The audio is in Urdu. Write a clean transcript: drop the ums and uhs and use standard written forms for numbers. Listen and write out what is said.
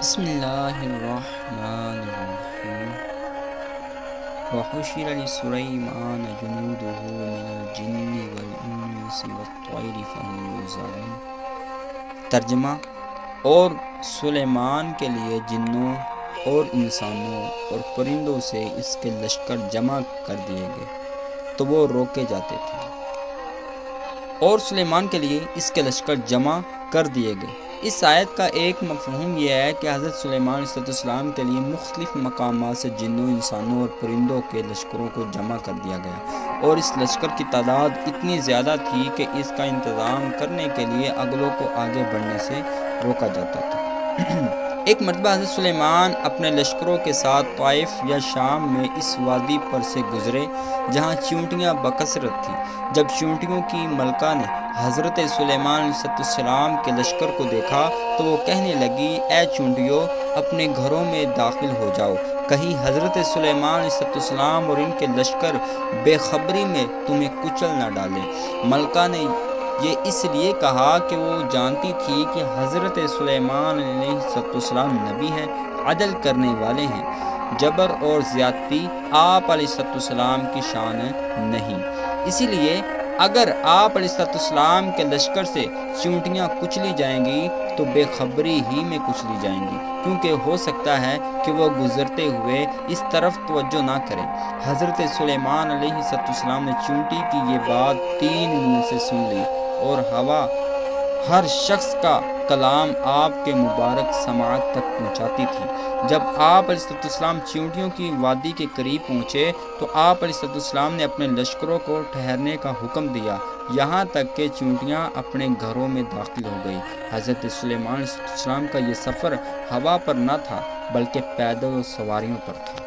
بسم اللہ الرحمن الرحیم وحشر لسلیمان جنوده من الجن والانس والطیر فهم یوزعون۔ ترجمہ: اور سلیمان کے لیے جنوں اور انسانوں اور پرندوں سے اس کے لشکر جمع کر دیے گئے تو وہ روکے جاتے تھے۔ اور سلیمان کے لیے اس کے لشکر جمع کر دیے گئے۔ اس آیت کا ایک مفہوم یہ ہے کہ حضرت سلیمان علیہ السلام کے لیے مختلف مقامات سے جنوں، انسانوں اور پرندوں کے لشکروں کو جمع کر دیا گیا، اور اس لشکر کی تعداد اتنی زیادہ تھی کہ اس کا انتظام کرنے کے لیے اگلوں کو آگے بڑھنے سے روکا جاتا تھا۔ ایک مرتبہ حضرت سلیمان اپنے لشکروں کے ساتھ طائف یا شام میں اس وادی پر سے گزرے جہاں چیونٹیاں بکثرت تھیں۔ جب چیونٹیوں کی ملکہ نے حضرت سلیمان علیہ السلام کے لشکر کو دیکھا تو وہ کہنے لگی، اے چیونٹیوں، اپنے گھروں میں داخل ہو جاؤ، کہیں حضرت سلیمان علیہ السلام اور ان کے لشکر بے خبری میں تمہیں کچل نہ ڈالیں۔ ملکہ نے یہ اس لیے کہا کہ وہ جانتی تھی کہ حضرت سلیمان علیہ السلام نبی ہیں، عدل کرنے والے ہیں، جبر اور زیادتی آپ علیہ السلام کی شان نہیں۔ اسی لیے اگر آپ علیہ السلام کے لشکر سے چیونٹیاں کچلی جائیں گی تو بے خبری ہی میں کچلی جائیں گی، کیونکہ ہو سکتا ہے کہ وہ گزرتے ہوئے اس طرف توجہ نہ کریں۔ حضرت سلیمان علیہ السلام نے چیونٹی کی یہ بات 3 منہ سے سن لی، اور ہوا ہر شخص کا کلام آپ کے مبارک سماعت تک پہنچاتی تھی۔ جب آپ علیہ السلام چیونٹیوں کی وادی کے قریب پہنچے تو آپ علیہ السلام نے اپنے لشکروں کو ٹھہرنے کا حکم دیا، یہاں تک کہ چیونٹیاں اپنے گھروں میں داخل ہو گئی۔ حضرت سلیمان علیہ السلام کا یہ سفر ہوا پر نہ تھا بلکہ پیدل و سواریوں پر تھا۔